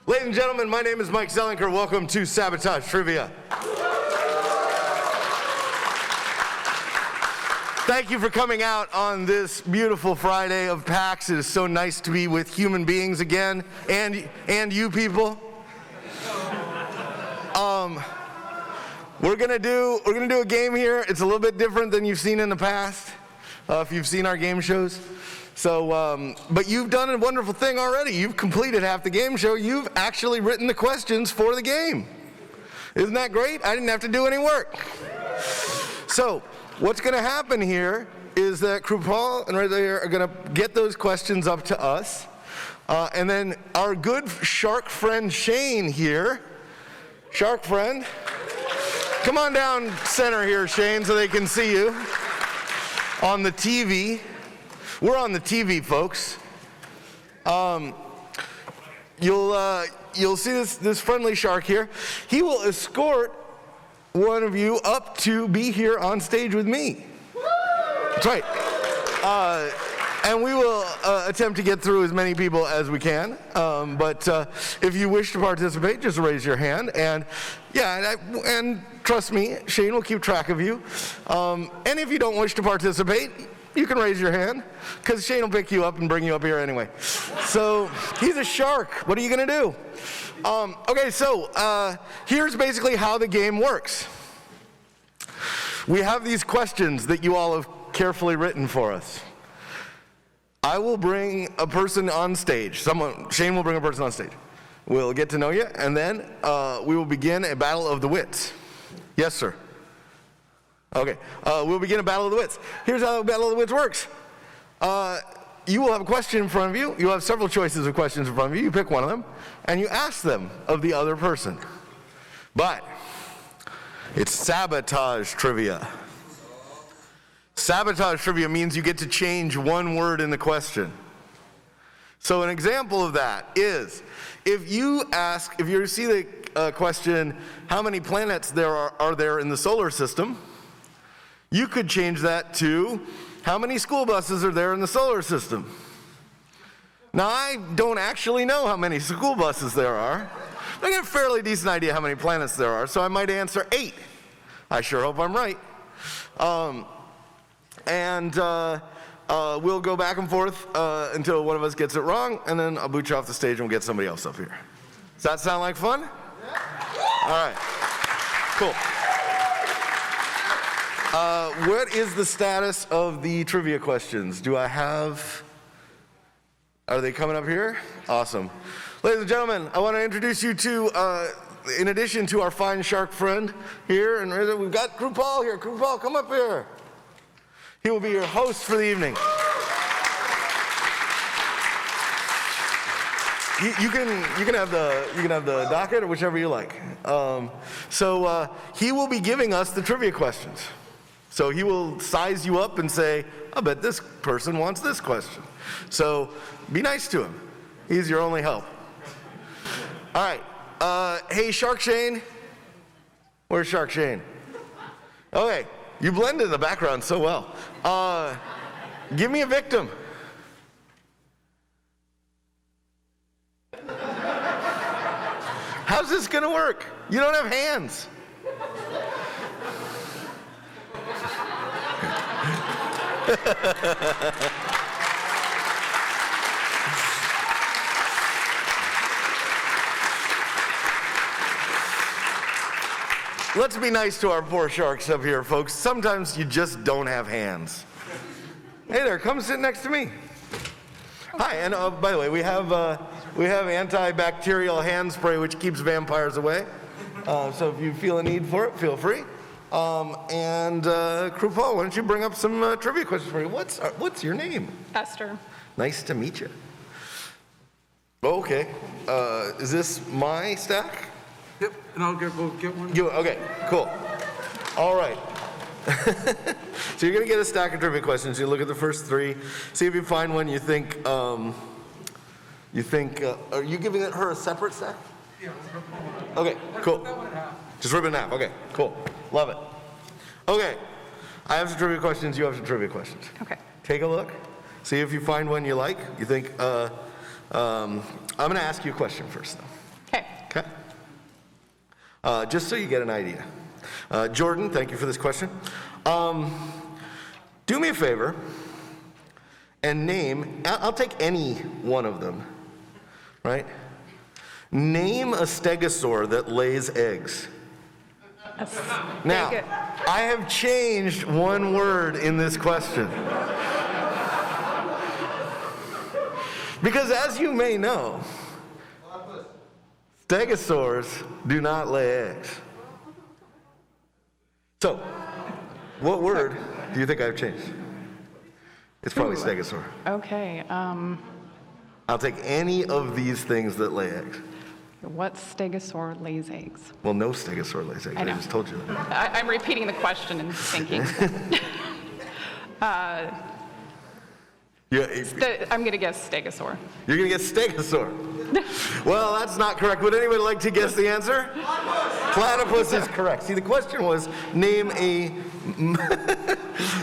Ladies and gentlemen, my name is Mike Selinker. Welcome to Sabotage Trivia. Thank you for coming out on this beautiful Friday of PAX. It is so nice to be with human beings again, and you people. We're gonna do a game here. It's a little bit different than you've seen in the past, if you've seen our game shows. So, but you've done a wonderful thing already. You've completed half the game show. You've actually written the questions for the game. Isn't that great? I didn't have to do any work. So, what's going to happen here is that Krupal and right there are going to get those questions up to us. And then our good shark friend Shane here, shark friend, come on down center here, Shane, so they can see you on the TV. We're on the TV, folks. You'll see this friendly shark here. He will escort one of you up to be here on stage with me. That's right. And we will attempt to get through as many people as we can. But if you wish to participate, just raise your hand. And yeah, and trust me, Shane will keep track of you. And if you don't wish to participate, you can raise your hand, because Shane will pick you up and bring you up here anyway. So he's a shark. What are you going to do? Okay, so here's basically how the game works. We have these questions that you all have carefully written for us. I will bring a person on stage. Shane will bring a person on stage. We'll get to know you, and then we will begin a battle of the wits. Yes, sir. Okay, we'll begin a battle of the wits. Here's how the battle of the wits works. You will have a question in front of you. You'll have several choices of questions in front of you. You pick one of them, and you ask them of the other person. But it's sabotage trivia. Sabotage trivia means you get to change one word in the question. So an example of that is, if you see the question, how many planets there are there in the solar system, you could change that to, how many school buses are there in the solar system? Now, I don't actually know how many school buses there are. I get a fairly decent idea how many planets there are, so I might answer 8. I sure hope I'm right. We'll go back and forth until one of us gets it wrong, and then I'll boot you off the stage and we'll get somebody else up here. Does that sound like fun? All right, cool. What is the status of the trivia questions? Are they coming up here? Awesome. Ladies and gentlemen, I want to introduce you to, in addition to our fine shark friend here, and we've got Krupal here. Krupal, come up here. He will be your host for the evening. You can have the docket or whichever you like. So he will be giving us the trivia questions. So he will size you up and say, I bet this person wants this question. So be nice to him. He's your only help. All right. Hey, Shark Shane. Where's Shark Shane? Okay. You blended in the background so well. Give me a victim. How's this going to work? You don't have hands. Let's be nice to our poor sharks up here, folks. Sometimes you just don't have hands. Hey there, come sit next to me. Hi, and by the way, we have antibacterial hand spray which keeps vampires away. So if you feel a need for it, feel free. Krupal, why don't you bring up some trivia questions for me? What's your name? Esther. Nice to meet you. Okay. Is this my stack? Yep, and I'll go get one. Okay, cool. All right. So you're going to get a stack of trivia questions. You look at the first 3. See if you find one you think, are you giving her a separate stack? Yeah. Okay, cool. That one in half. Just rip it in half. Okay, cool. Love it. Okay, I have some trivia questions. You have some trivia questions. Okay. Take a look. See if you find one you like. You think, I'm going to ask you a question first, though. just so you get an idea. Jordan, thank you for this question. Do me a favor and name, I'll take any one of them, right? Name a stegosaur that lays eggs. Now, I have changed one word in this question. Because as you may know, stegosaurs do not lay eggs. So, what word do you think I've changed? It's probably stegosaur. Okay. I'll take any of these things that lay eggs. What stegosaur lays eggs? Well, no stegosaur lays eggs. I know. just told you that. I'm repeating the question and thinking. I'm going to guess stegosaur. You're going to guess stegosaur. Well, that's not correct. Would anybody like to guess the answer? Platypus is correct. See, the question was name a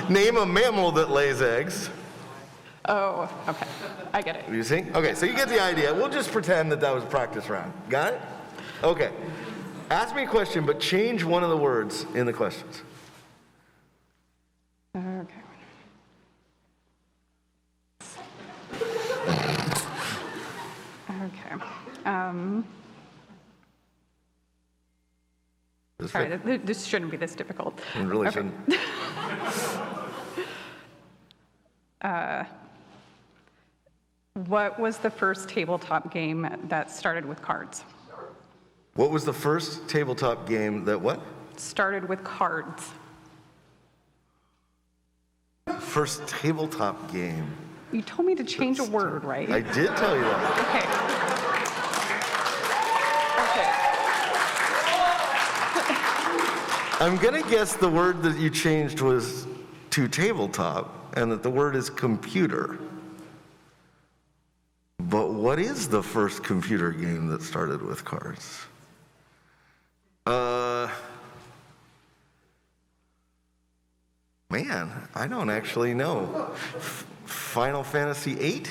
mammal that lays eggs. Oh, okay. I get it. You see? Okay, so you get the idea. We'll just pretend that was a practice round. Got it? Okay. Ask me a question, but change one of the words in the questions. Okay. Okay. Sorry, this shouldn't be this difficult. It really Okay. shouldn't. What was the first tabletop game that started with cards? What was the first tabletop game that what? Started with cards. First tabletop game. You told me to change a word, right? I did tell you that. Okay. I'm gonna guess the word that you changed was to tabletop, and that the word is computer. But what is the first computer game that started with cards? Man, I don't actually know. Final Fantasy VIII?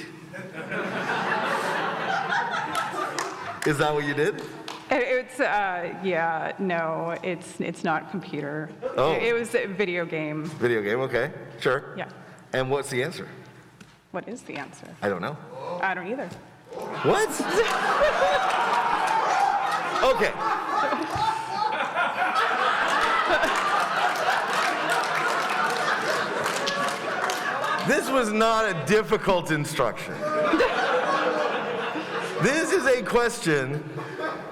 Is that what you did? It's yeah, no, it's not computer. Oh. It was a video game. Video game, okay, sure. Yeah. And what's the answer? What is the answer? I don't know. I don't either. What? Okay. This was not a difficult instruction. This is a question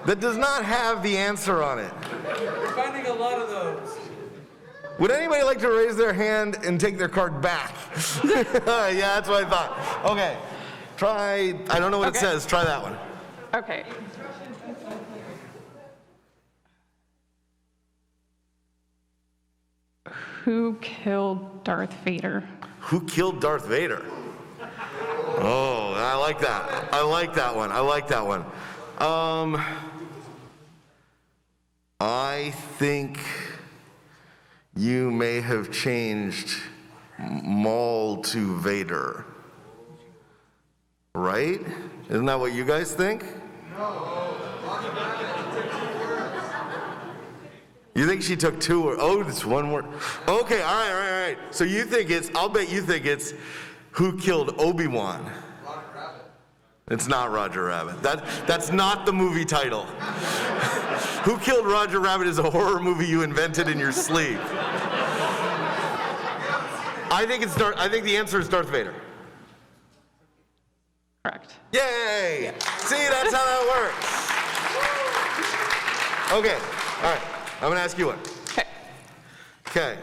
that does not have the answer on it. We're finding a lot of those. Would anybody like to raise their hand and take their card back? Yeah, that's what I thought. Okay. Try, I don't know what it says. Try that one. Okay. Who killed Darth Vader? Who killed Darth Vader? Oh, I like that. I like that one. I like that one. I think you may have changed Maul to Vader. Right? Isn't that what you guys think? You think she took two words? Oh, it's one word. Okay, all right. So you think I'll bet you think it's who killed Obi-Wan. Roger Rabbit. It's not Roger Rabbit. That's not the movie title. Who Killed Roger Rabbit is a horror movie you invented in your sleep. I think the answer is Darth Vader. Correct. Yay! See, that's how that works. Okay, all right. I'm gonna ask you one. Okay. Okay.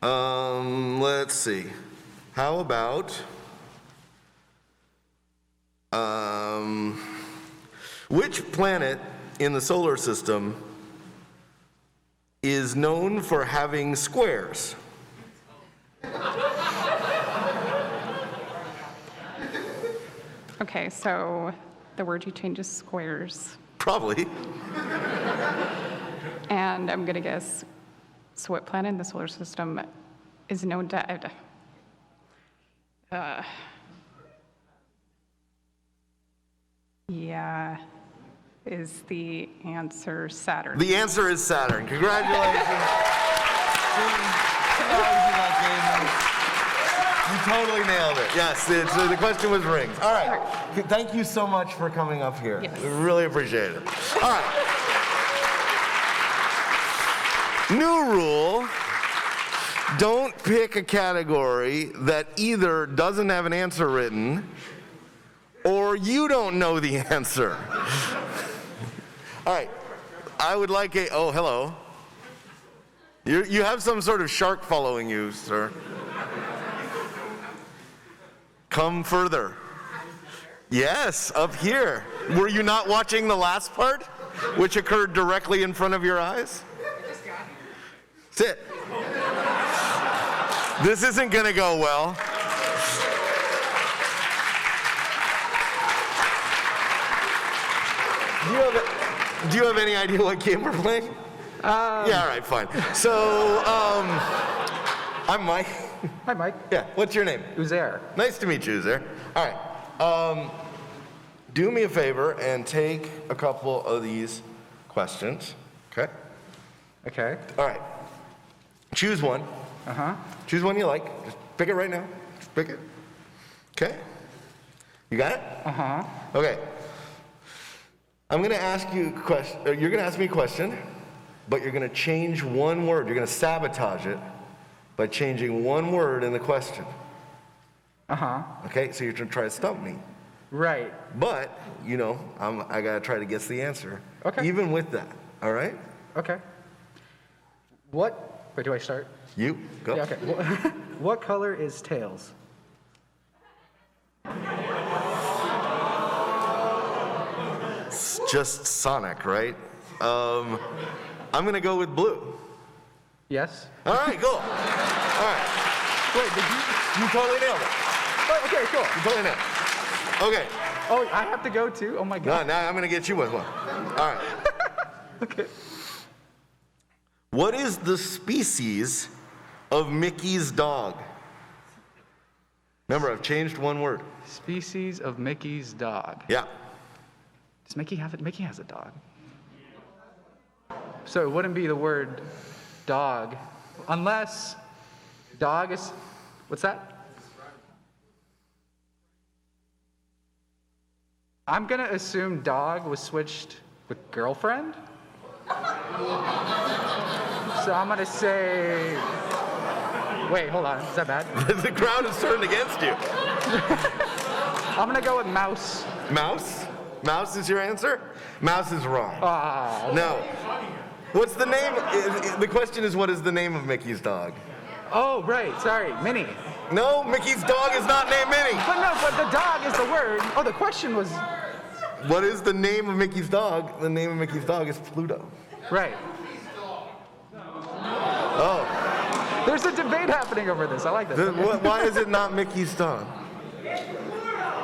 Let's see. How about which planet in the solar system is known for having squares? Okay, so the word you changed is squares. Probably. And I'm gonna guess, so what planet in the solar system is known to, yeah, Is the answer Saturn? The answer is Saturn. Congratulations. You totally nailed it. Yes, the question was rings. All right. Thank you so much for coming up here. Yes. We really appreciate it. All right. New rule. Don't pick a category that either doesn't have an answer written or you don't know the answer. All right. I would like oh, hello. You have some sort of shark following you, sir. Come further. Yes, up here. Were you not watching the last part, which occurred directly in front of your eyes? Sit. This isn't gonna go well. Do you have any idea what game we're playing? Yeah, all right, fine. So, I'm Mike. Hi, Mike. Yeah, what's your name? Uzair. Nice to meet you, Uzair. All right. Do me a favor and take a couple of these questions, okay? Okay. All right. Choose one. Uh-huh. Choose one you like. Just pick it right now. Just pick it. Okay? You got it? Uh-huh. Okay. I'm going to ask you a question. You're going to ask me a question, but you're going to change one word. You're going to sabotage it by changing one word in the question. Uh-huh. Okay? So you're going to try to stump me. Right. But, you know, I got to try to guess the answer. Okay. Even with that. All right? Okay. Wait, do I start? You, go. Yeah, okay. What color is Tails? It's just Sonic, right? I'm going to go with blue. Yes? All right, cool. All right. Wait, did you? You totally nailed it. Oh, okay, cool. You totally nailed it. Okay. Oh, I have to go too? Oh my God. Now I'm going to get you with one. All right. Okay. What is the species of Mickey's dog? Remember, I've changed one word. Species of Mickey's dog. Yeah. Does Mickey have it? Mickey has a dog. So it wouldn't be the word dog, unless dog is, what's that? I'm gonna assume dog was switched with girlfriend. So I'm gonna say, wait, hold on, is that bad? The crowd is turned against you. I'm gonna go with mouse. Mouse? Mouse is your answer? Mouse is wrong. Ah, No. What's the name? The question is, what is the name of Mickey's dog? oh, right, sorry, Minnie. No, Mickey's dog is not named Minnie. But no, but the dog is the word. Oh, the question was, What is the name of Mickey's dog? The name of Mickey's dog is Pluto. right. Oh. There's a debate happening over this. I like this. Why is it not Mickey's dog?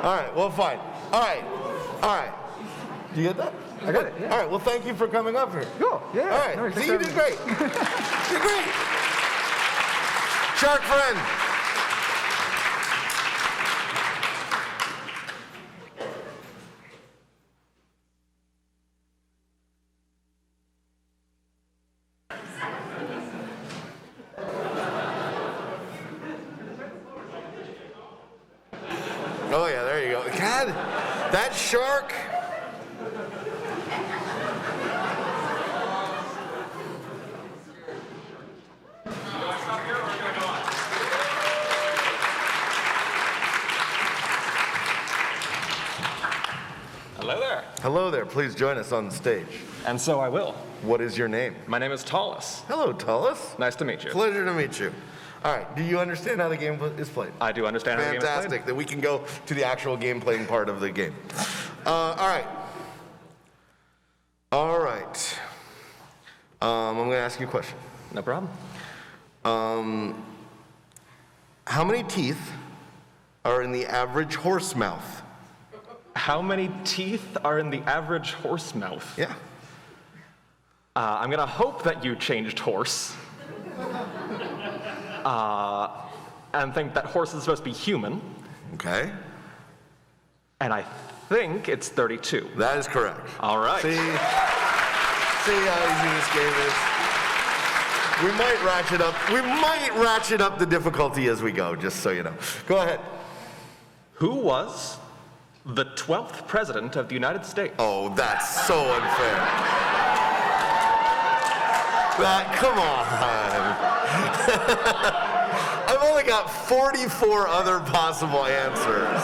All right, well, fine. All right. Do you get that? I got it, yeah. All right, well, thank you for coming up here. Cool, yeah. All right, No worries, see, thanks you for did having me. great. You did great. Shark friend. Oh, yeah, there you go. God, that shark. Hello there. Hello there, please join us on the stage. And so I will. What is your name? My name is Tallis. Hello, Tullis. Nice to meet you. Pleasure to meet you. All right, do you understand how the game is played? I do understand how the game is Fantastic, played. that we can go to the actual game playing part of the game. All right. All right. I'm going to ask you a question. No problem. How many teeth are in the average horse mouth? How many teeth are in the average horse mouth? Yeah. I'm gonna hope that you changed horse. And think that horse is supposed to be human. Okay. And I think it's 32. That is correct. All right. See how easy this game is? We might ratchet up. We might ratchet up the difficulty as we go, just so you know. Go ahead. Who was the 12th president of the United States? Oh, that's so unfair. Come on. I've only got 44 other possible answers.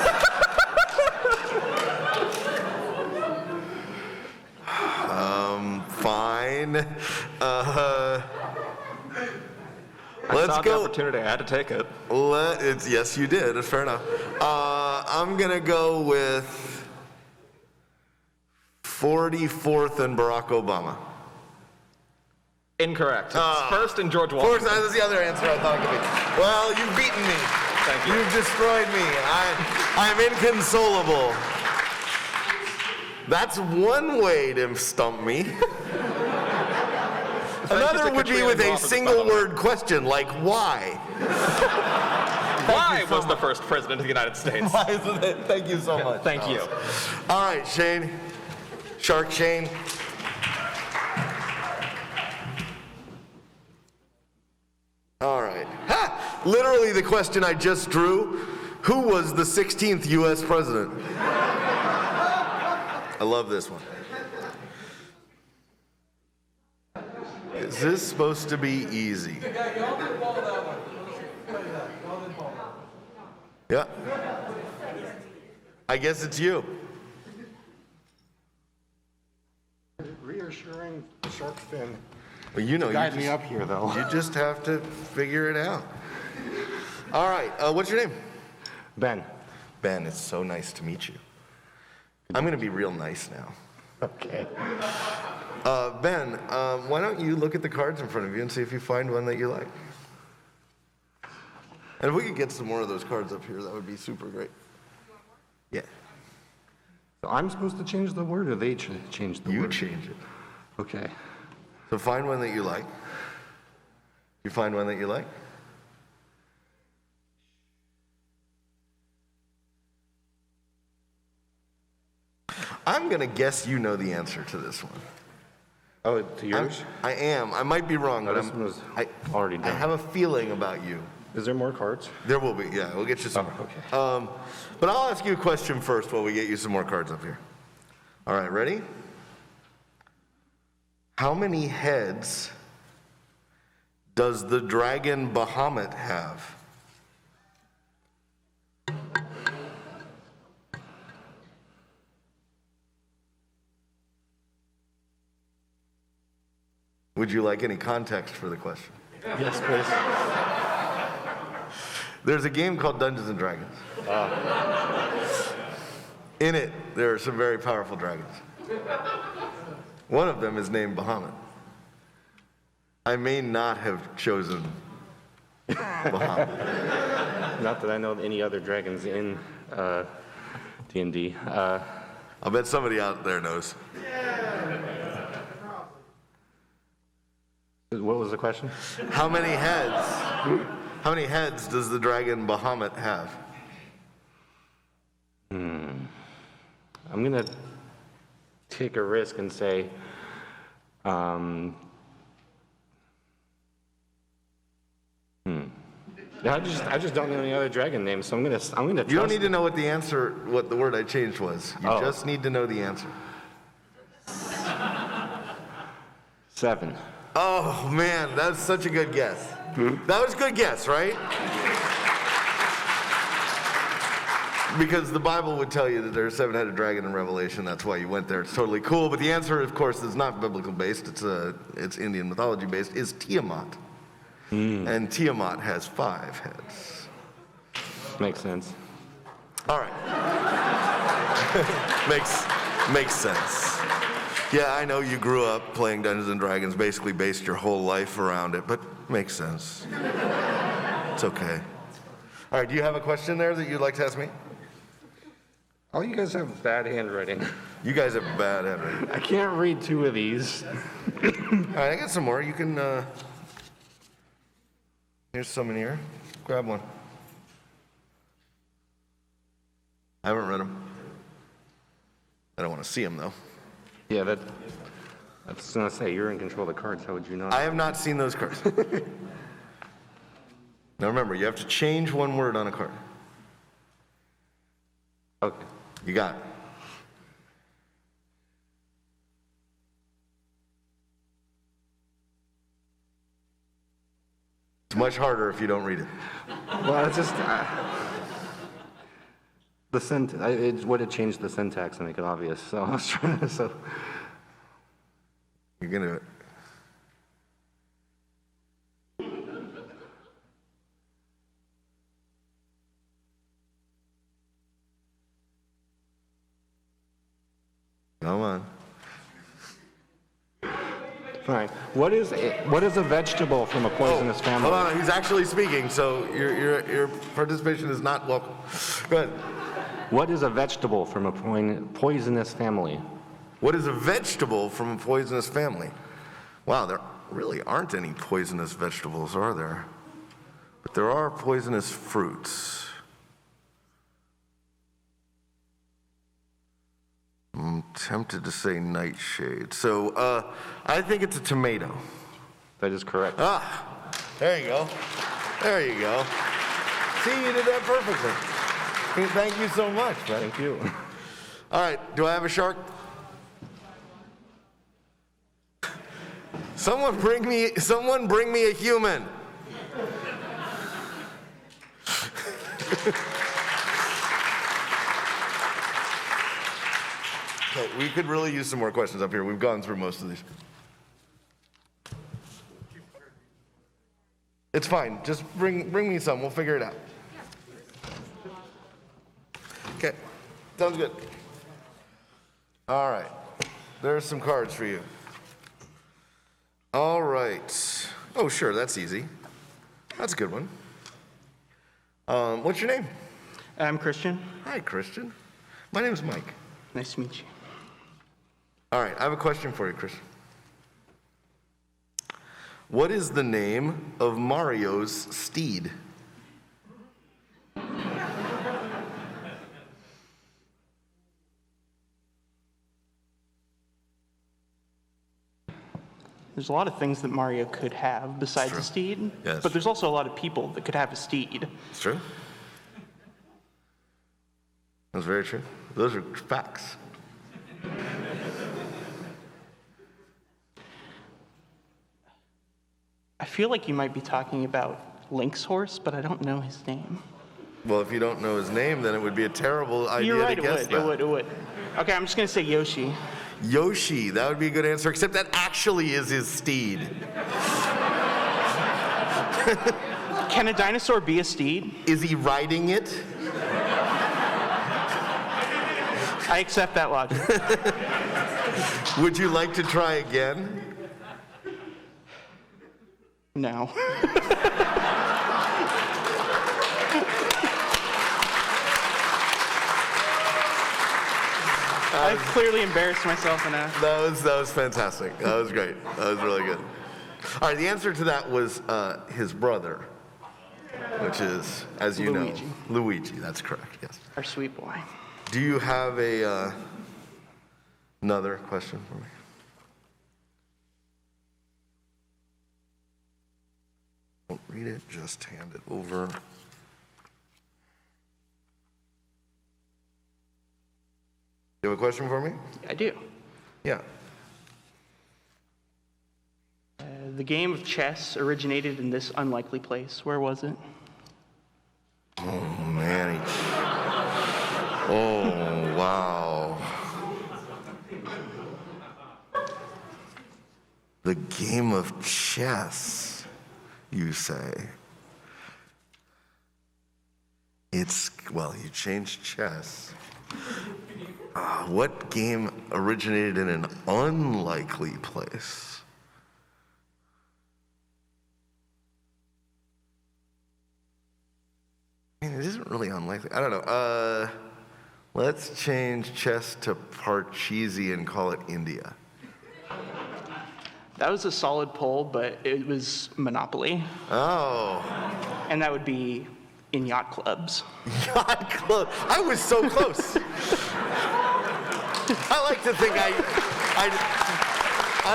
Fine. I Let's saw the go. opportunity. I had to take it. Yes, you did. It's fair enough. I'm gonna go with 44th and Barack Obama. Incorrect. It's first in George Washington. That was the other answer I thought it could be. Well, you've beaten me. Thank you. You've destroyed me. I'm inconsolable. That's one way to stump me. Another would be with a single word question like why. Why was the first president of the United States? Why isn't it? Thank you so much. Thank you. All right, Shane. Shark Shane. All right. Ha! Literally the question I just drew. Who was the 16th U.S. president? I love this one. Is this supposed to be easy? Yeah, y'all did ball that one. Play that. Y'all did ball. Yeah. I guess it's you. Reassuring shark fin. Well, you know, Guide me up here, though. You just have to figure it out. All right. What's your name? Ben. Ben, it's so nice to meet you. I'm going to be real nice now. Okay. Ben, why don't you look at the cards in front of you and see if you find one that you like? And if we could get some more of those cards up here, that would be super great. Yeah. So I'm supposed to change the word, or they change the You word? change it. Okay. So find one that you like. You find one that you like? I'm going to guess you know the answer to this one. Oh, to yours? I am. I might be wrong, No, but this I'm, one was I, already I done. have a feeling about you. Is there more cards? There will be, yeah. We'll get you some. Oh, okay. But I'll ask you a question first while we get you some more cards up here. All right, ready? How many heads does the dragon Bahamut have? Would you like any context for the question? Yes, please. There's a game called Dungeons and Dragons. In it, there are some very powerful dragons. One of them is named Bahamut. I may not have chosen Bahamut. Not that I know any other dragons in D&D. I'll bet somebody out there knows. What was the question? How many heads does the dragon Bahamut have? I'm gonna take a risk and say, I just don't know any other dragon names, so I'm gonna trust. You don't need to know what the word I changed was. You Oh. just need to know the answer. 7. Oh man, that's such a good guess. That was a good guess, right? Because the Bible would tell you that there's a 7-headed dragon in Revelation. That's why you went there. It's totally cool. But the answer, of course, is not biblical based. It's Indian mythology based. Is Tiamat, and Tiamat has 5 heads. Makes sense. All right. makes sense. Yeah, I know you grew up playing Dungeons and Dragons, basically based your whole life around it, but makes sense. It's okay. All right, do you have a question there that you'd like to ask me? All you guys have bad handwriting. You guys have bad handwriting. I can't read 2 of these. All right, I got some more. You can, here's some in here. Grab one. I haven't read them. I don't want to see them, though. Yeah, I was gonna say, you're in control of the cards, how would you not? I have not seen those cards. Now remember, you have to change one word on a card. Okay. You got it. It's much harder if you don't read it. Well, it's just, it would have changed the syntax to make it obvious, so I was trying to, so. You're gonna do it. Come on. Fine. What is a vegetable from a poisonous family? Hold on, he's actually speaking, so your participation is not welcome. Go ahead. What is a vegetable from a poisonous family? What is a vegetable from a poisonous family? Wow, there really aren't any poisonous vegetables, are there? But there are poisonous fruits. I'm tempted to say nightshade. So I think it's a tomato. That is correct. Ah, there you go. There you go. See, you did that perfectly. Thank you so much, man. Thank you. All right, do I have a shark? Someone bring me a human. Okay, we could really use some more questions up here. We've gone through most of these. It's fine. Just bring me some. We'll figure it out. Okay, sounds good. All right, there's some cards for you. All right. Oh, sure, that's easy. That's a good one. What's your name? I'm Christian. Hi, Christian. My name's Mike. Nice to meet you. All right, I have a question for you, Christian. What is the name of Mario's steed? There's a lot of things that Mario could have besides a steed, Yes. but there's also a lot of people that could have a steed. It's true. That's very true. Those are facts. I feel like you might be talking about Link's horse, but I don't know his name. Well, if you don't know his name, then it would be a terrible idea You're right, to guess that. it would. Okay, I'm just gonna say Yoshi. Yoshi, that would be a good answer, except that actually is his steed. Can a dinosaur be a steed? Is he riding it? I accept that logic. Would you like to try again? No. I've clearly embarrassed myself enough. That was fantastic. That was great. That was really good. All right, the answer to that was his brother, which is, as you Luigi. know, Luigi. That's correct, yes. Our sweet boy. Do you have another question for me? Don't read it, just hand it over. You have a question for me? I do. Yeah. The game of chess originated in this unlikely place. Where was it? Oh, man. Oh, wow. The game of chess, you say? Well, you changed chess. What game originated in an unlikely place? I mean, it isn't really unlikely. I don't know. Let's change chess to Parcheesi and call it India. That was a solid poll, but it was Monopoly. Oh. And that would be in yacht clubs. Yacht club. I was so close. I like to think I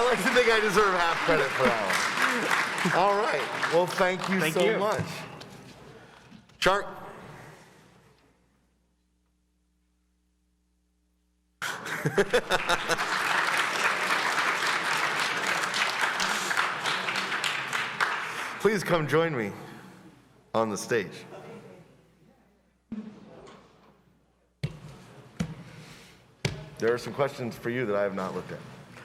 like to think I deserve half credit for that one. All right. Well, thank you so much. Shark. Please come join me on the stage. There are some questions for you that I have not looked at.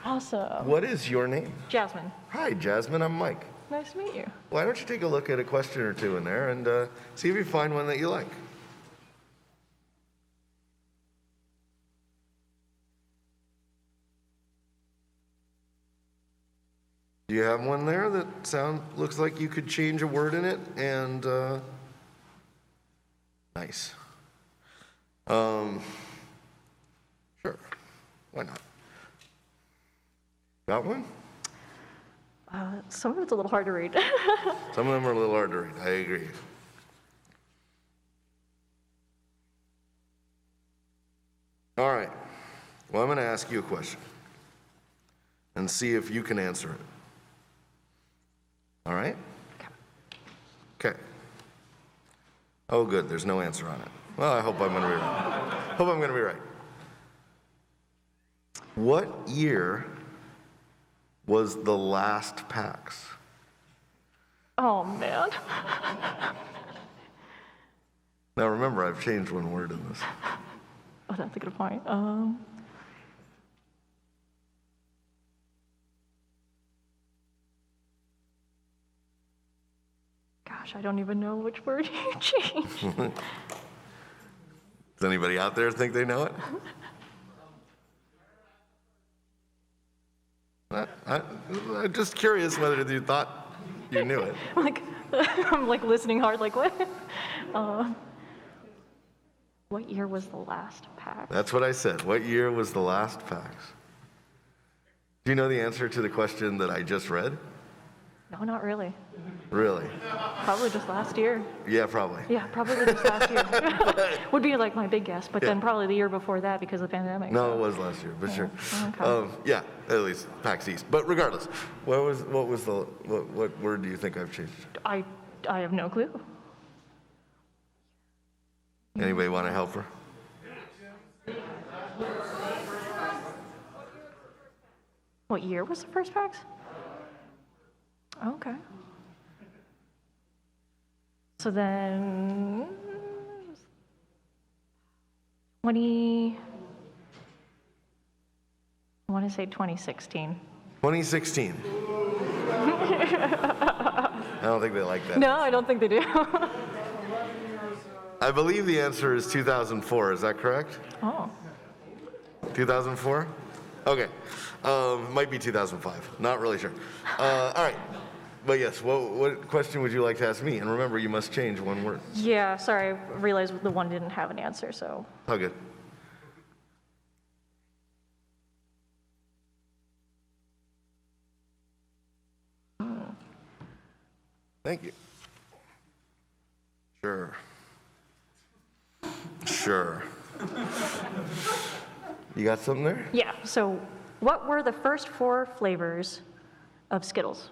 Awesome. What is your name? Jasmine. Hi, Jasmine. I'm Mike. Nice to meet you. Why don't you take a look at a question or two in there and see if you find one that you like. Do you have one there that looks like you could change a word in it? And nice. Sure. Why not? Got one? Some of it's a little hard to read. Some of them are a little hard to read. I agree. All right. Well, I'm going to ask you a question and see if you can answer it. All right? Okay. Oh, good. There's no answer on it. Well, I hope I'm going to be right. Hope I'm going to be right. What year was the last PAX? Oh, man. Now remember, I've changed one word in this. Oh, that's a good point. Gosh, I don't even know which word you changed. Does anybody out there think they know it? I'm just curious whether you thought you knew it. I'm like listening hard, like what? What year was the last PAX? That's what I said. What year was the last PAX? Do you know the answer to the question that I just read? No, not really. Really? Probably just last year. Yeah, probably. Yeah, probably just last year. Would be like my big guess, but then probably the year before that because of the pandemic. No, so. it was last year, but sure. Okay. Yeah, at least PAX East. But regardless, what word do you think I've changed? I have no clue. Anybody want to help her? What year was the first PAX? Okay. So then, I want to say 2016. 2016. I don't think they like that. No, I don't think they do. I believe the answer is 2004. Is that correct? Oh. 2004? Okay. Might be 2005. Not really sure. All right. But yes, what question would you like to ask me? And remember, you must change one word. Yeah, sorry, I realized the one didn't have an answer, so. Oh, good. Thank you. Sure. Sure. You got something there? Yeah, so what were the first 4 flavors of Skittles?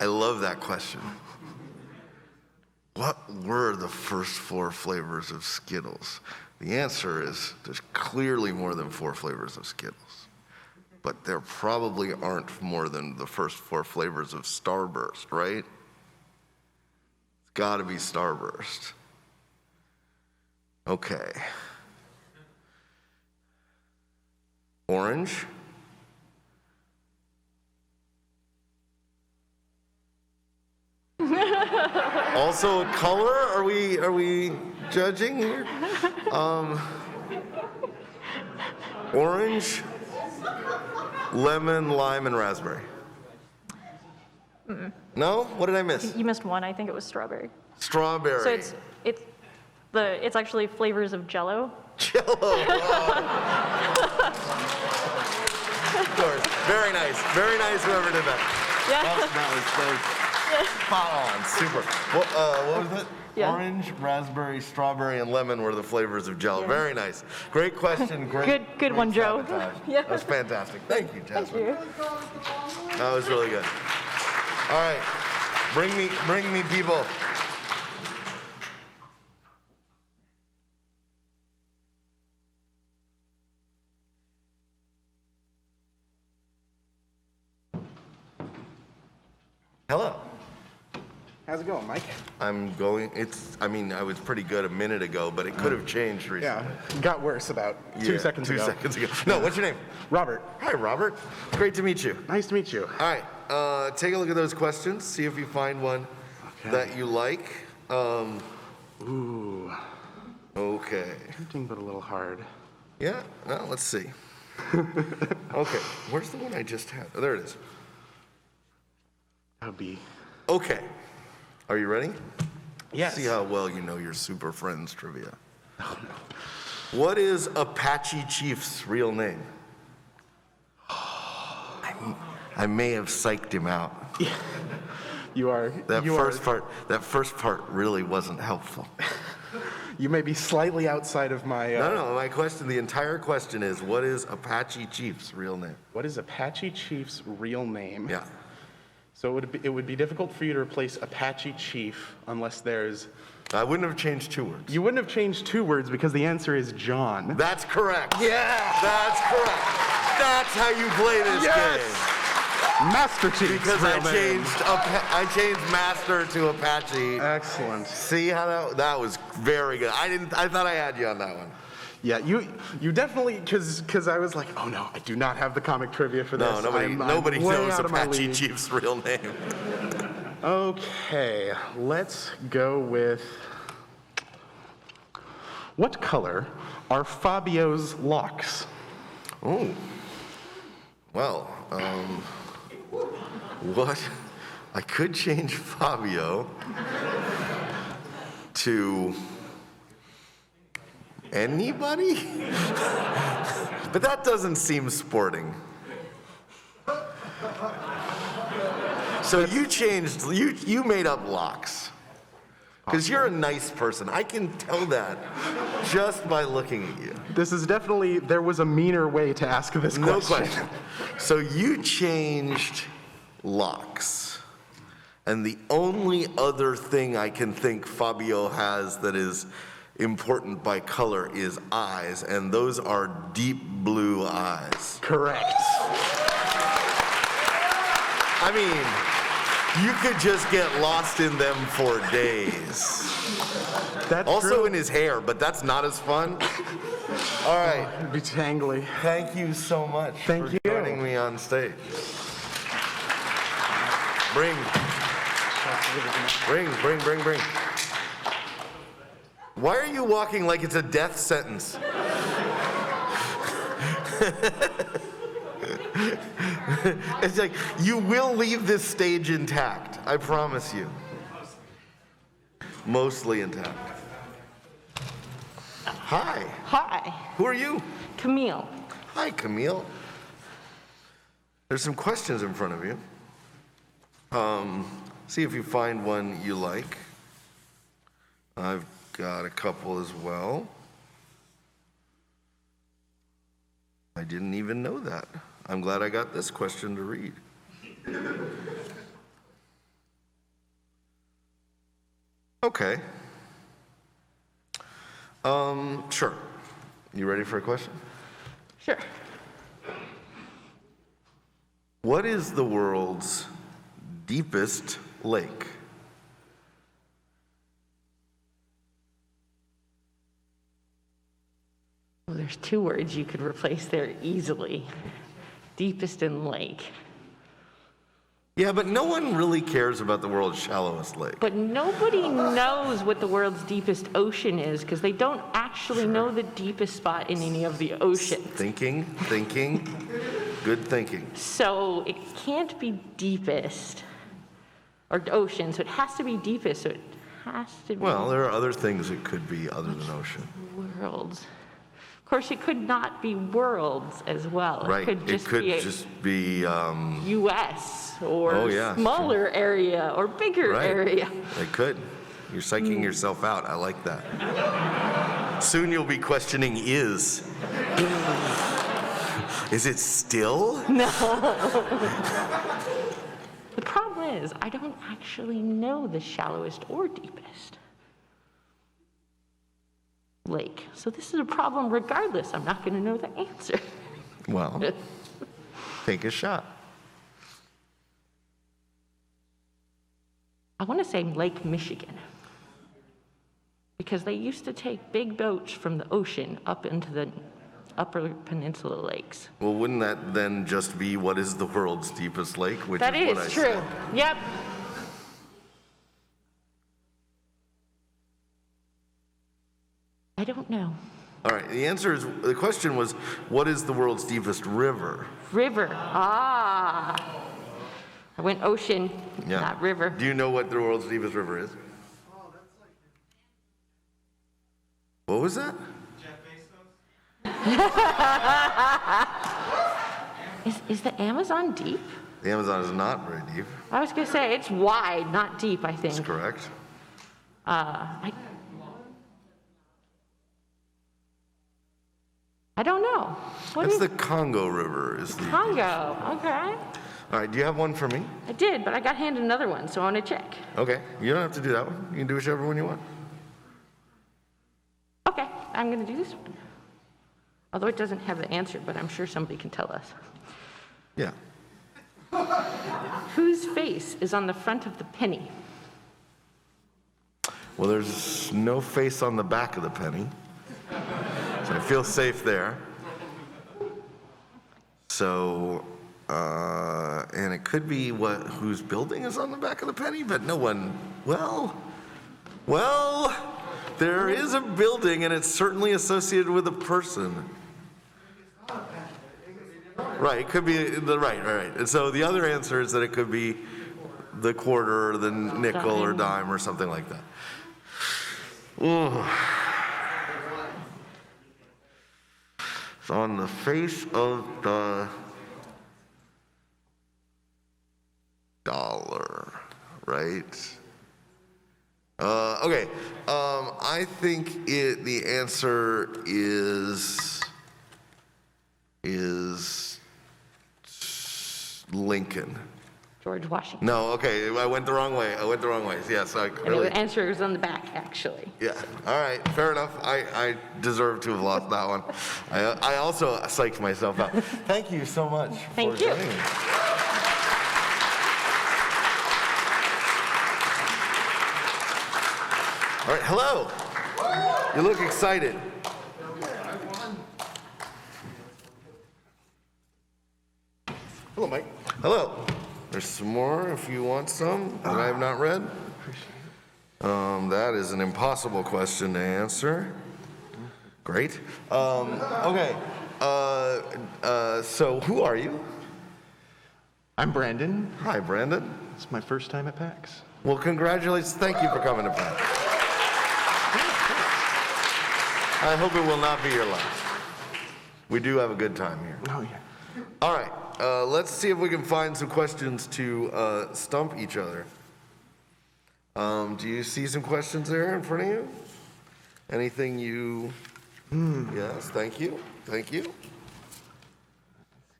I love that question. What were the first 4 flavors of Skittles? The answer is there's clearly more than 4 flavors of Skittles. But there probably aren't more than the first 4 flavors of Starburst, right? It's gotta be Starburst. Okay. Orange. Also a color? Are we judging here? Orange, lemon, lime, and raspberry. No? What did I miss? You missed one, I think it was strawberry. Strawberry. So it's actually flavors of Jell-O. Jell-O. Of course. Very nice. Very nice whoever did that. Yeah. That was spot on. Super. What was it? Yeah. Orange, raspberry, strawberry, and lemon were the flavors of Jell-O. Very nice. Great question. Good one, Joe. Sabotage. Yeah. That was fantastic. Thank you, Jasmine. Thank you. That was really good. All right, bring me people. Hello. How's it going, Mike? I was pretty good a minute ago, but it could have changed recently. Yeah, got worse about 2 seconds ago. 2 seconds ago. No, what's your name? Robert. Hi, Robert. Great to meet you. Nice to meet you. All right, take a look at those questions. See if you find one that you like. Ooh, Okay. tempting but a little hard. Yeah, well, let's see. Okay, where's the one I just had? Oh, there it is. That would be. Okay. Are you ready? Yes. See how well you know your Super Friends trivia. Oh, no. What is Apache Chief's real name? I may have psyched him out. Yeah. You are. That first part really wasn't helpful. You may be slightly outside of my. No, my question, the entire question is, what is Apache Chief's real name? What is Apache Chief's real name? Yeah. So it would be difficult for you to replace Apache Chief unless there's. I wouldn't have changed 2 words. You wouldn't have changed 2 words because the answer is John. That's correct. Yeah. That's correct. That's how you play this game. Master Chief. Because I changed Master to Apache. Excellent. See how that was very good. I thought I had you on that one. Yeah, you definitely, because I was like, oh no, I do not have the comic trivia for this. No, nobody way knows out of my Apache league. Chief's real name. Okay, let's go with, what color are Fabio's locks? Oh, well, what? I could change Fabio to anybody? But that doesn't seem sporting. So you made up locks. Because you're a nice person. I can tell that just by looking at you. This is definitely, there was a meaner way to ask this question. No question. So you changed locks. And the only other thing I can think Fabio has that is important by color is eyes, and those are deep blue eyes. Correct. I mean, you could just get lost in them for days. That's Also true. in his hair, but that's not as fun. All right. It'd be tangly. Thank you so much Thank for you. joining me on stage. Bring. Why are you walking like it's a death sentence? It's like, you will leave this stage intact, I promise you. Mostly intact. Hi. Hi, Who are you? Camille. Hi, Camille. There's some questions in front of you. See if you find one you like. I've got a couple as well. I didn't even know that. I'm glad I got this question to read. Okay. Sure. You ready for a question? Sure. What is the world's deepest lake? Well, there's 2 words you could replace there easily. Deepest in lake. Yeah, but no one really cares about the world's shallowest lake. But nobody knows what the world's deepest ocean is because they don't actually know the deepest spot in any of the oceans. Thinking, good thinking. So it can't be deepest or ocean, so it has to be deepest, so it has to be Well, there are other things it could be other than ocean. worlds. Of course, it could not be worlds as well. Right, It could just be U.S. or Oh, yeah, smaller area or bigger right. area. It could. You're psyching yourself out. I like that. Soon you'll be questioning is. Is it still? No. The problem is, I don't actually know the shallowest or deepest lake. So this is a problem regardless. I'm not going to know the answer. Well, take a shot. I want to say Lake Michigan, because they used to take big boats from the ocean up into the upper peninsula lakes. Well, wouldn't that then just be what is the world's deepest lake? Which That is is what I true. said. Yep. I don't know. All right, the question was, what is the world's deepest river? River. Ah. I went ocean, Yeah. not river. Do you know what the world's deepest river is? What was that? Is the Amazon deep? The Amazon is not very deep. I was going to say it's wide, not deep, I think. That's correct. I don't know. What That's is the Congo River. Is the Congo? Okay. All right, do you have one for me? I did, but I got handed another one, so I want to check. Okay, you don't have to do that one. You can do whichever one you want. Okay, I'm going to do this one. Although it doesn't have the answer, but I'm sure somebody can tell us. Yeah. Whose face is on the front of the penny? Well, there's no face on the back of the penny, so I feel safe there. So, and it could be whose building is on the back of the penny, but no one, well, there is a building and it's certainly associated with a person. Right, it could be, right. And so the other answer is that it could be the quarter or the nickel or dime or something like that. Ooh. It's on the face of the dollar, right? Okay, I think the answer is Lincoln. George Washington. No, okay, I went the wrong way. Yes, I And really. the answer is on the back, actually. Yeah, all right, fair enough. I deserve to have lost that one. I also psyched myself out. Thank you so much Thank for you. joining me. All right, hello. You look excited. Hello, Mike. Hello. There's some more if you want some that I have not read. That is an impossible question to answer. Great. Okay. So who are you? I'm Brandon. Hi, Brandon. It's my first time at PAX. Well, congratulations. Thank you for coming to PAX. I hope it will not be your last. We do have a good time here. Oh, yeah. All right. Let's see if we can find some questions to stump each other. Do you see some questions there in front of you? Anything you... Yes, thank you. Thank you.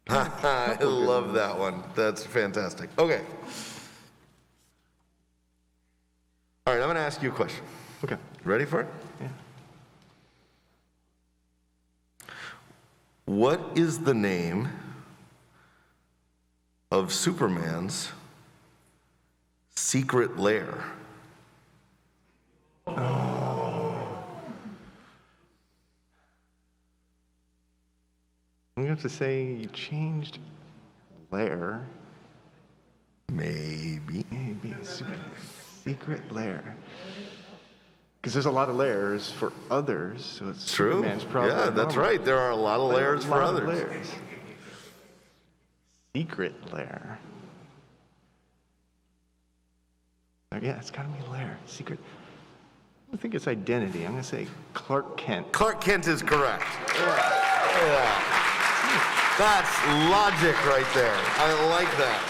I love that one. That's fantastic. Okay. All right, I'm going to ask you a question. Okay. Ready for it? Yeah. What is the name of Superman's secret lair? I'm going to have to say you changed lair. Maybe. Maybe secret lair. Because there's a lot of layers for others, so it's True. Superman's probably Yeah, that's normal. right. There are a lot of layers A for lot of others. layers. Secret lair. Yeah, it's got to be lair. Secret. I think it's identity. I'm going to say Clark Kent. Clark Kent is correct. Yeah. That's logic right there. I like that.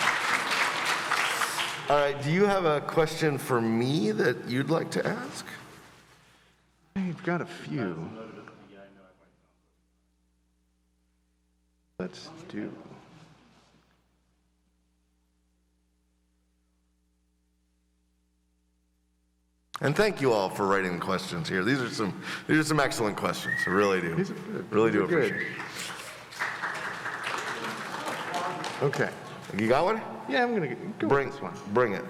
All right, do you have a question for me that you'd like to ask? I've got a few. Let's do. And thank you all for writing the questions here. These are some excellent questions. I really do. These are good. Really These do are good. appreciate it. Okay. You got one? Yeah, I'm gonna go Bring with this one. Bring it.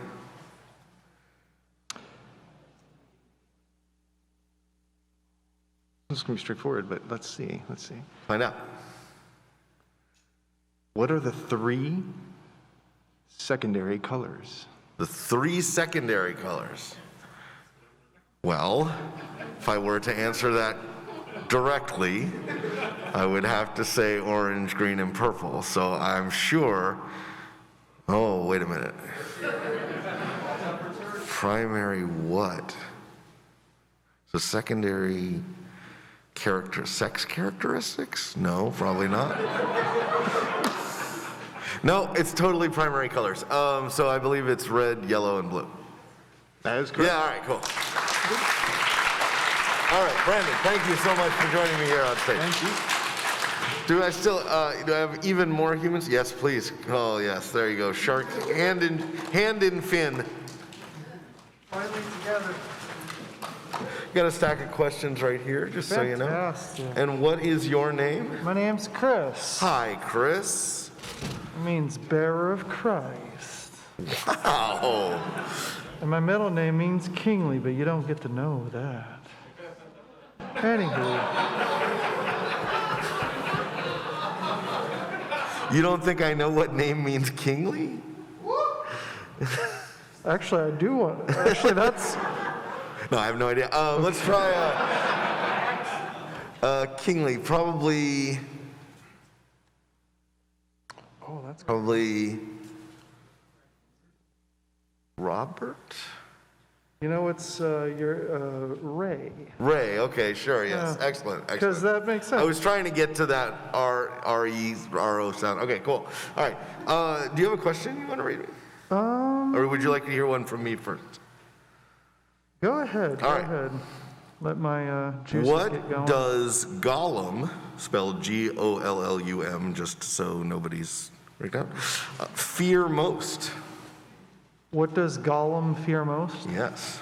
This is gonna be straightforward, but let's see. Find out. What are the 3 secondary colors? The 3 secondary colors. Well, if I were to answer that directly, I would have to say orange, green, and purple. So I'm sure. Oh, wait a minute. Primary what? So secondary sex characteristics? No, probably not. No, it's totally primary colors. So I believe it's red, yellow, and blue. That is correct. Yeah, all right, cool. All right, Brandon, thank you so much for joining me here on stage. Thank you. Do I have even more humans? Yes, please. Oh, yes, there you go. Shark, hand in fin. Finally together. Got a stack of questions right here, just so you know. Fantastic. And what is your name? My name's Chris. Hi, Chris. It means bearer of Christ. Wow. And my middle name means kingly, but you don't get to know that. Anywho, You don't think I know what name means kingly? actually, I do want. Actually, that's. No, I have no idea. Let's try kingly. Probably Oh, that's. Probably Robert? You know, it's your Ray. Ray, okay, sure, yes. Yeah. Excellent, Because excellent. that makes sense. I was trying to get to that R-E-R-O sound. Okay, cool. All right. Do you have a question you want to read me? Or would you like to hear one from me first? Go ahead. All Go right. ahead. Let my juices get What going. does Gollum, spelled G-O-L-L-U-M, just so nobody's right now, fear most? What does Gollum fear most? Yes.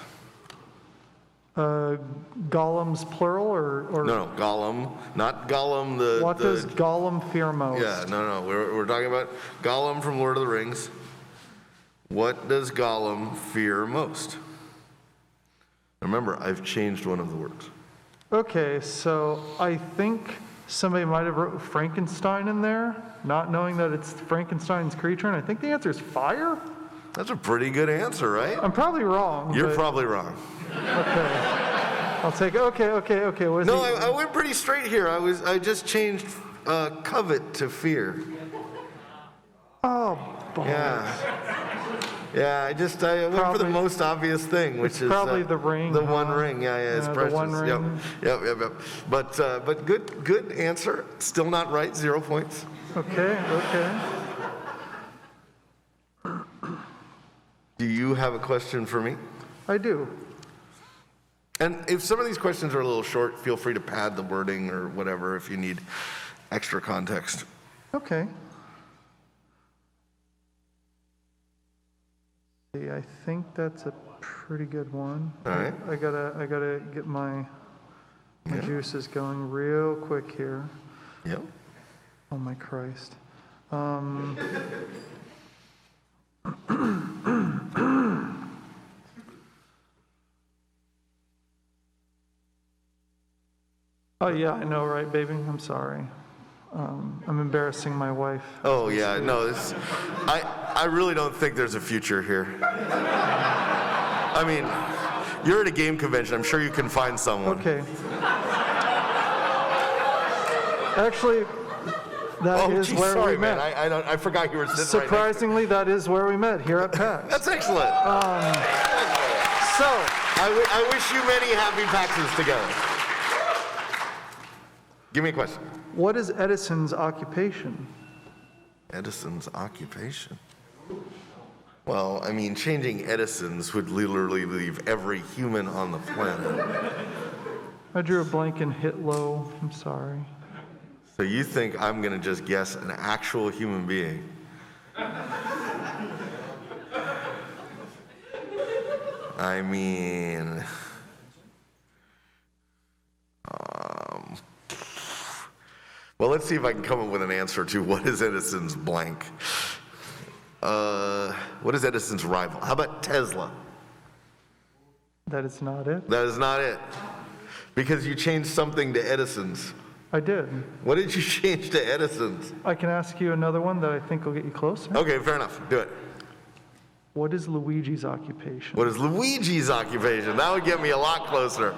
Gollum's plural or No, Gollum, not Gollum the... what does Gollum fear most? Yeah, no, we're talking about Gollum from Lord of the Rings. What does Gollum fear most? Remember, I've changed one of the words. Okay, so I think somebody might have wrote Frankenstein in there, not knowing that it's Frankenstein's creature, and I think the answer is fire? That's a pretty good answer, right? I'm probably wrong. You're but- probably wrong. Okay. I'll take it. Okay. What is No, it? I went pretty straight here. I just changed covet to fear. Oh, balls. Yeah. Yeah, I went for the Probably- most obvious thing, which it's is probably the ring, The one huh? ring, yeah, it's Yeah, the precious. one ring. Yep. But good answer. Still not right. 0 points. Okay. Do you have a question for me? I do. And if some of these questions are a little short, feel free to pad the wording or whatever if you need extra context. Okay. See, I think that's a pretty good one. All right. I gotta get my juices going real quick here. Yep. Oh my Christ. Oh yeah, I know, right, baby? I'm sorry. I'm embarrassing my wife. Oh yeah, no, I really don't think there's a future here. I mean, you're at a game convention. I'm sure you can find someone. Okay. Actually, that is gee, where sorry, we man. met. I forgot you were sitting right Surprisingly, that is where we met, here at PAX. That's excellent. So, I wish you many happy PAXes together. Give me a question. what is Edison's occupation? Edison's occupation. Well, I mean, changing Edison's would literally leave every human on the planet. I drew a blank and hit low. I'm sorry. So you think I'm gonna just guess an actual human being? I mean, well, let's see if I can come up with an answer to what is Edison's blank. What is Edison's rival? How about Tesla? That is not it. That is not it. Because you changed something to Edison's. I did. What did you change to Edison's? I can ask you another one that I think will get you closer. Okay, fair enough. Do it. What is Luigi's occupation? What is Luigi's occupation? That would get me a lot closer.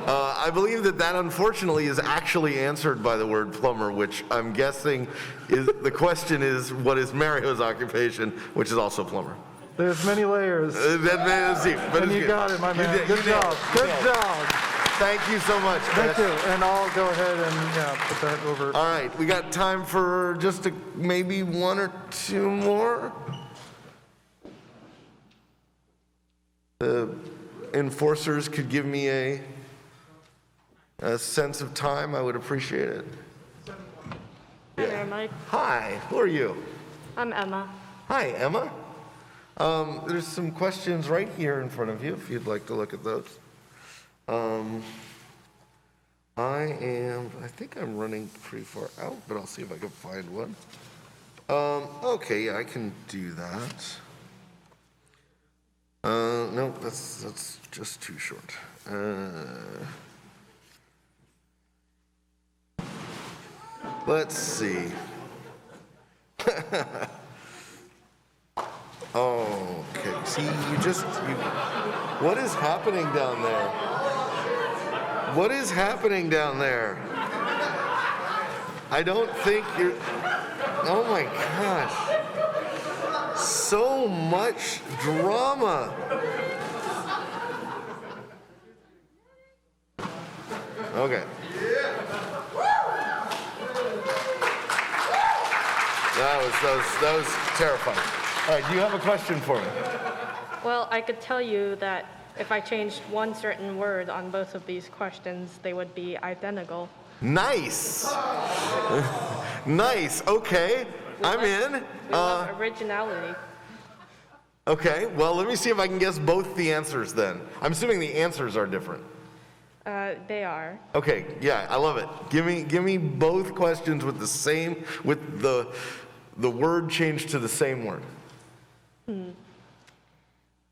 I believe that unfortunately is actually answered by the word plumber, which I'm guessing is, the question is, what is Mario's occupation, which is also plumber. There's many layers. That's deep, but And it's you good. got it, my man. You Good job. Good job. Thank you so much. Thank you. And I'll go ahead and put that over. All right, we got time for just maybe one or two more. The enforcers could give me a sense of time, I would appreciate it. Hi there, Mike. Hi, who are you? I'm Emma. Hi, Emma. There's some questions right here in front of you, if you'd like to look at those. I think I'm running pretty far out, but I'll see if I can find one. Okay, yeah, I can do that. No, that's just too short. Let's see. Okay, see, what is happening down there? What is happening down there? I don't think you're, oh my gosh. So much drama. Okay. That was terrifying. All right, do you have a question for me? Well, I could tell you that if I changed one certain word on both of these questions, they would be identical. Nice. Nice. Okay, I'm in. We love originality. Okay, well, let me see if I can guess both the answers then. I'm assuming the answers are different. They are. Okay, yeah, I love it. Give me both questions with the word changed to the same word.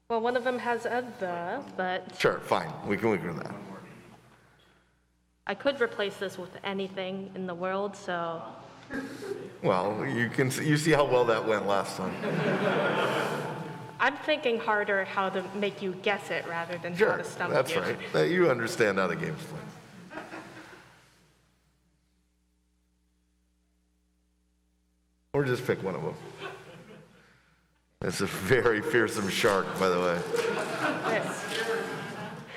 Well, one of them has a the, but Sure, fine. We can work with that. I could replace this with anything in the world, so Well, you see how well that went last time. I'm thinking harder how to make you guess it rather than how Sure, to stump that's you. right. You understand how the game's played. Or just pick one of them. It's a very fearsome shark, by the way. This.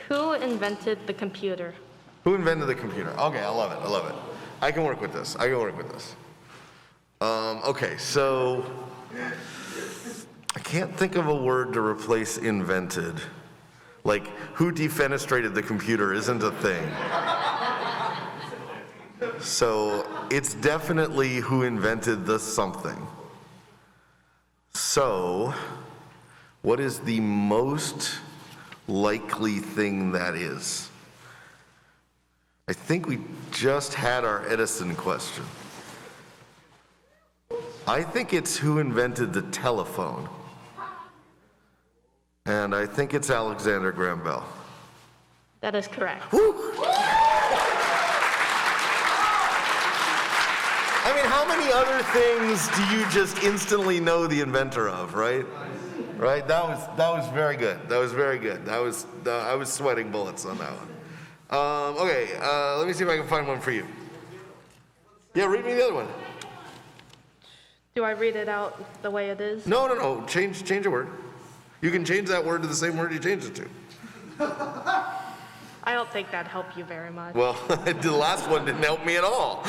Who invented the computer? Who invented the computer? Okay, I love it. I can work with this. Okay, so I can't think of a word to replace invented. Like, who defenestrated the computer isn't a thing. So it's definitely who invented the something. So, what is the most likely thing that is? I think we just had our Edison question. I think it's who invented the telephone. And I think it's Alexander Graham Bell. That is correct. Woo! I mean, how many other things do you just instantly know the inventor of, right? Right? That was very good. I was sweating bullets on that one. Okay, let me see if I can find one for you. Yeah, read me the other one. Do I read it out the way it is? No. Change a word. You can change that word to the same word you changed it to. I don't think that'd help you very much. Well, the last one didn't help me at all.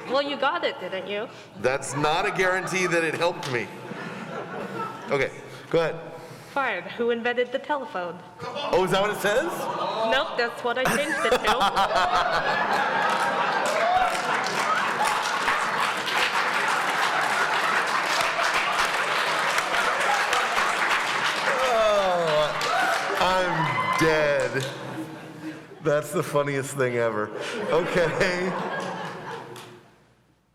Well, you got it, didn't you? That's not a guarantee that it helped me. Okay, Go ahead. Fine. Who invented the telephone? Oh, is that what it says? Nope, that's what I changed it to. I'm dead. That's the funniest thing ever. Okay.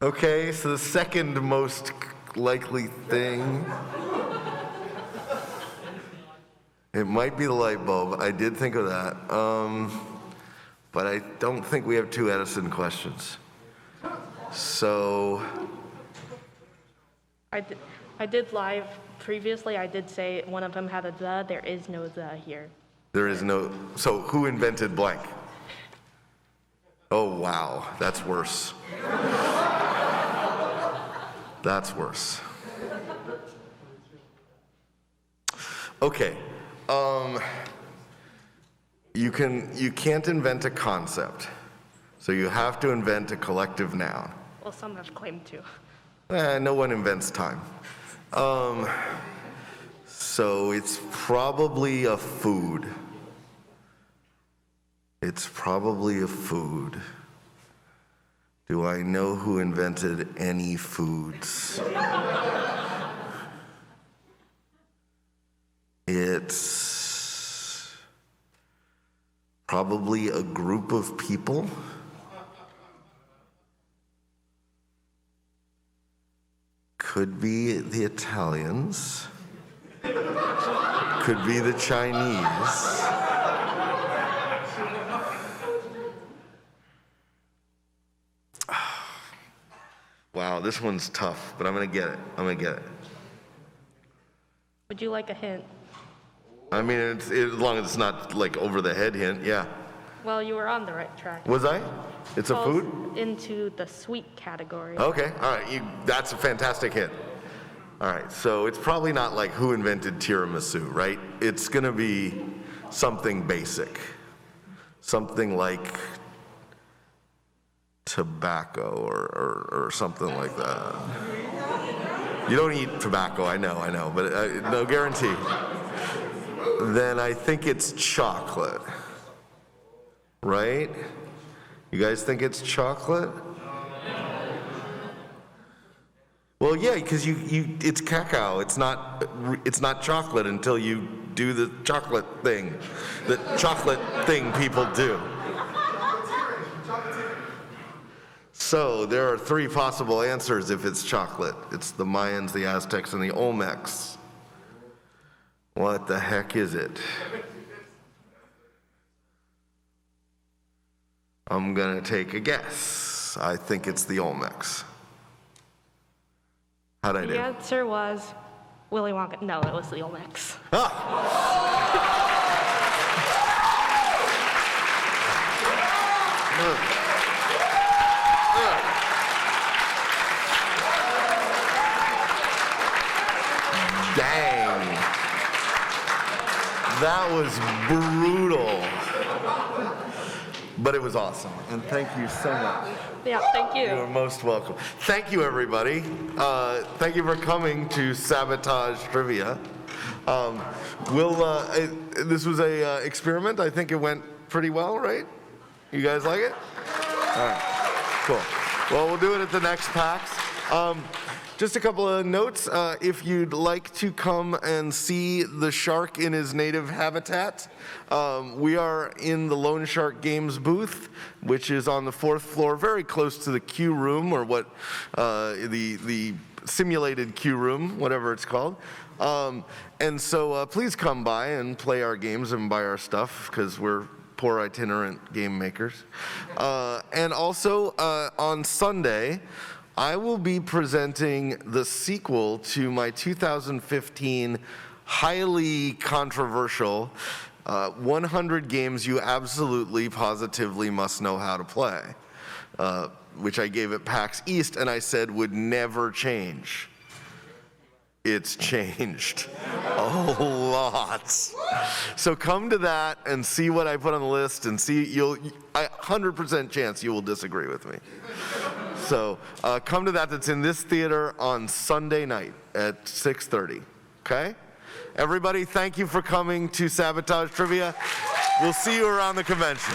Okay, so the second most likely thing. It might be the light bulb. I did think of that. But I don't think we have 2 Edison questions. So. I did live previously. I did say one of them had a the. There is no the here. There is no, so who invented blank? Oh, wow, that's worse. That's worse. Okay, you can't invent a concept, so you have to invent a collective noun. Well, some have claimed to. No one invents time. So it's probably a food. It's probably a food. Do I know who invented any foods? It's probably a group of people. Could be the Italians. Could be the Chinese. Wow, this one's tough, but I'm gonna get it. I'm gonna get it. Would you like a hint? I mean, as long as it's not like over the head hint, yeah. Well, you were on the right track. Was I? It's a Falls food? into the sweet category. Okay, all right, that's a fantastic hint. All right, so it's probably not like who invented tiramisu, right? It's gonna be something basic. Something like tobacco or something like that. You don't eat tobacco, I know, but no guarantee. Then I think it's chocolate, right? You guys think it's chocolate? Well, yeah, because it's cacao. It's not chocolate until you do the chocolate thing people do. So there are 3 possible answers if it's chocolate. It's the Mayans, the Aztecs, and the Olmecs. What the heck is it? I'm gonna take a guess. I think it's the Olmecs. How'd I do? The answer was Willy Wonka. No, it was the Olmecs. Dang. That was brutal. But it was awesome, and thank you so much. Yeah, thank you. You are most welcome. Thank you, everybody. Thank you for coming to Sabotage Trivia. This was a experiment. I think it went pretty well, right? You guys like it? All right, cool. Well, we'll do it at the next PAX. Just a couple of notes. If you'd like to come and see the shark in his native habitat, we are in the Lone Shark Games booth, which is on the 4th floor, very close to the Q room, or what the simulated Q room, whatever it's called. And so please come by and play our games and buy our stuff, because we're poor itinerant game makers. And also on Sunday, I will be presenting the sequel to my 2015 highly controversial 100 games you absolutely, positively must know how to play, which I gave at PAX East and I said would never change. It's changed a lot. So come to that and see what I put on the list and see, 100% chance you will disagree with me. So come to that. That's in this theater on Sunday night at 6:30, okay? Everybody, thank you for coming to Sabotage Trivia. We'll see you around the convention.